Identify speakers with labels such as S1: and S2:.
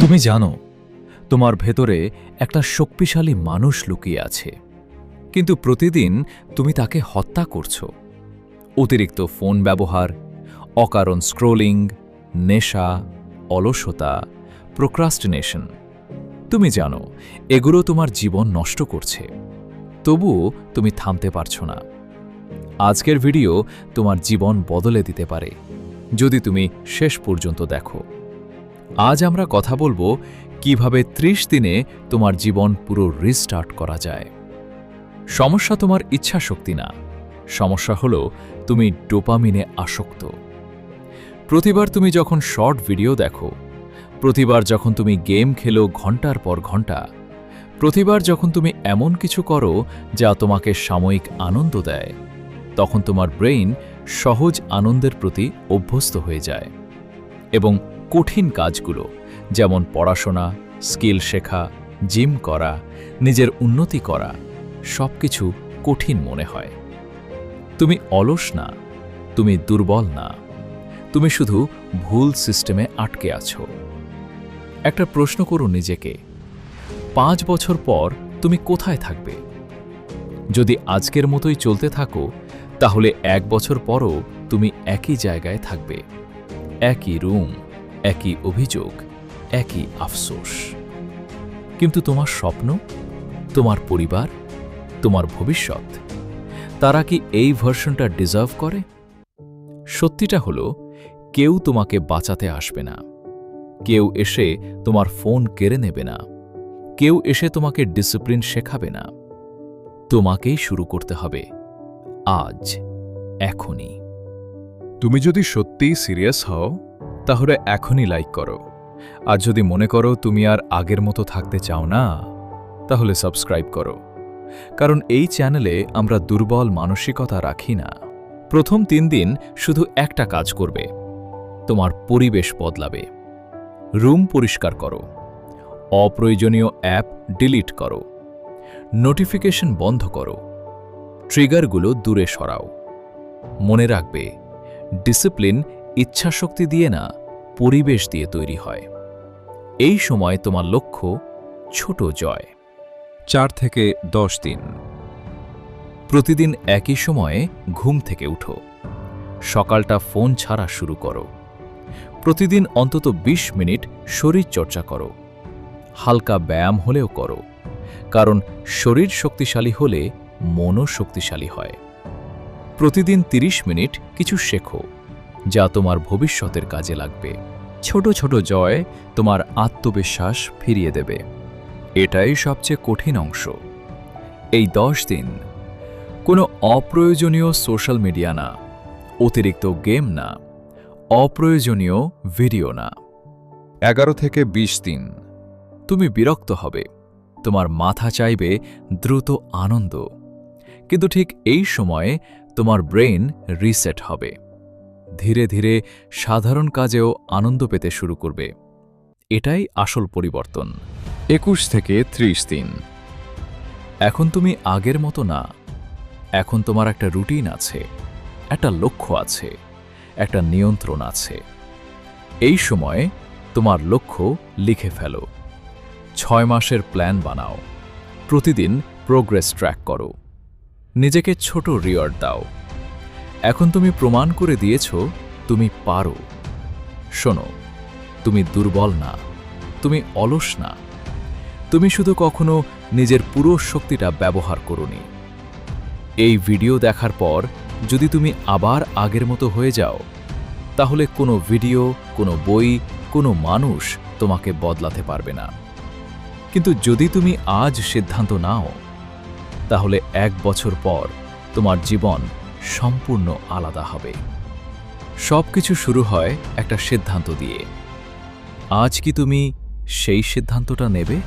S1: তুমি জানো তোমার ভেতরে একটা শক্তিশালী মানুষ লুকিয়ে আছে, কিন্তু প্রতিদিন তুমি তাকে হত্যা করছো। অতিরিক্ত ফোন ব্যবহার, অকারণ স্ক্রোলিং, নেশা, অলসতা, প্রোক্রাস্টিনেশন। তুমি জানো এগুলো তোমার জীবন নষ্ট করছে, তবুও তুমি থামতে পারছো না। আজকের ভিডিও তোমার জীবন বদলে দিতে পারে যদি তুমি শেষ পর্যন্ত দেখো। আজ আমরা কথা বলবো কিভাবে 30 দিনে তোমার জীবন পুরো রিস্টার্ট করা যায়। সমস্যা তোমার ইচ্ছা শক্তি না, সমস্যা হলো তুমি ডোপামিনে আসক্ত। প্রতিবার তুমি যখন শর্ট ভিডিও দেখো, প্রতিবার যখন তুমি গেম খেলো ঘন্টার পর ঘন্টা, প্রতিবার যখন তুমি এমন কিছু করো যা তোমাকে সাময়িক আনন্দ দেয়, তখন তোমার ব্রেইন সহজ আনন্দের প্রতি অভ্যস্ত হয়ে যায় এবং কঠিন কাজগুলো যেমন পড়াশোনা, স্কিল শেখা, জিম করা, নিজের উন্নতি করা সবকিছু কঠিন মনে হয়। তুমি অলস না, তুমি দুর্বল না, তুমি শুধু ভুল সিস্টেমে আটকে আছো। একটা প্রশ্ন করো নিজেকে, 5 বছর পর তুমি কোথায় থাকবে? যদি আজকের মতোই চলতে থাকো, তাহলে 1 বছর পরও তুমি একই জায়গায় থাকবে, একই রুম, একই অভিযোগ, একই আফসোস। কিন্তু তোমার স্বপ্ন, তোমার পরিবার, তোমার ভবিষ্যৎ, তারা কি এই ভার্সনটা ডিজার্ভ করে? সত্যিটা হলো, কেউ তোমাকে বাঁচাতে আসবে না, কেউ এসে তোমার ফোন কেড়ে নেবে না, কেউ এসে তোমাকে ডিসিপ্লিন শেখাবে না। তোমাকেই শুরু করতে হবে, আজ, এখনই। তুমি যদি সত্যিই সিরিয়াস হও, তাহলে এখনই লাইক করো। আর যদি মনে করো তুমি আর আগের মতো থাকতে চাও না, তাহলে সাবস্ক্রাইব করো। কারণ এই চ্যানেলে আমরা দুর্বল মানসিকতা রাখি না। প্রথম 3 দিন শুধু একটা কাজ করবে, তোমার পরিবেশ বদলাবে। রুম পরিষ্কার করো, অপ্রয়োজনীয় অ্যাপ ডিলিট করো, নোটিফিকেশন বন্ধ করো, ট্রিগারগুলো দূরে সরাও। মনে রাখবে, ডিসিপ্লিন ইচ্ছাশক্তি দিয়ে না, পরিবেশ দিয়ে তৈরি হয়। এই সময় তোমার লক্ষ্য ছোট জয়। 4 থেকে 10 দিন। প্রতিদিন একই সময়ে ঘুম থেকে উঠো, সকালটা ফোন ছাড়া শুরু করো। প্রতিদিন অন্তত 20 মিনিট শরীর চর্চা করো, হালকা ব্যায়াম হলেও করো, কারণ শরীর শক্তিশালী হলে মনও শক্তিশালী হয়। প্রতিদিন 30 মিনিট কিছু শেখো যা তোমার ভবিষ্যতের কাজে লাগবে। ছোট ছোট জয় তোমার আত্মবিশ্বাস ফিরিয়ে দেবে। এটাই সবচেয়ে কঠিন অংশ। এই 10 দিন কোনো অপ্রয়োজনীয় সোশ্যাল মিডিয়া না, অতিরিক্ত গেম না, অপ্রয়োজনীয় ভিডিও না। 11 থেকে 20 দিন। তুমি বিরক্ত হবে, তোমার মাথা চাইবে দ্রুত আনন্দ, কিন্তু ঠিক এই সময়ে তোমার ব্রেইন রিসেট হবে। ধীরে ধীরে সাধারণ কাজেও আনন্দ পেতে শুরু করবে। এটাই আসল পরিবর্তন। 21 থেকে 30 দিন। এখন তুমি আগের মতো না, এখন তোমার একটা রুটিন আছে, একটা লক্ষ্য আছে, একটা নিয়ন্ত্রণ আছে। এই সময়ে তোমার লক্ষ্য লিখে ফেলো, 6 মাসের প্ল্যান বানাও, প্রতিদিন প্রোগ্রেস ট্র্যাক করো, নিজেকে ছোট রিওয়ার্ড দাও। এখন তুমি প্রমাণ করে দিয়েছ তুমি পারো। শোনো, তুমি দুর্বল না, তুমি অলস না, তুমি শুধু কখনো নিজের পুরো শক্তিটা ব্যবহার করোনি। এই ভিডিও দেখার পর যদি তুমি আবার আগের মতো হয়ে যাও, তাহলে কোনো ভিডিও, কোনো বই, কোনো মানুষ তোমাকে বদলাতে পারবে না। কিন্তু যদি তুমি আজ সিদ্ধান্ত নাও, তাহলে 1 বছর পর তোমার জীবন সম্পূর্ণ আলাদা হবে। সবকিছু শুরু হয় একটা সিদ্ধান্ত দিয়ে। আজ কি তুমি সেই সিদ্ধান্তটা নেবে?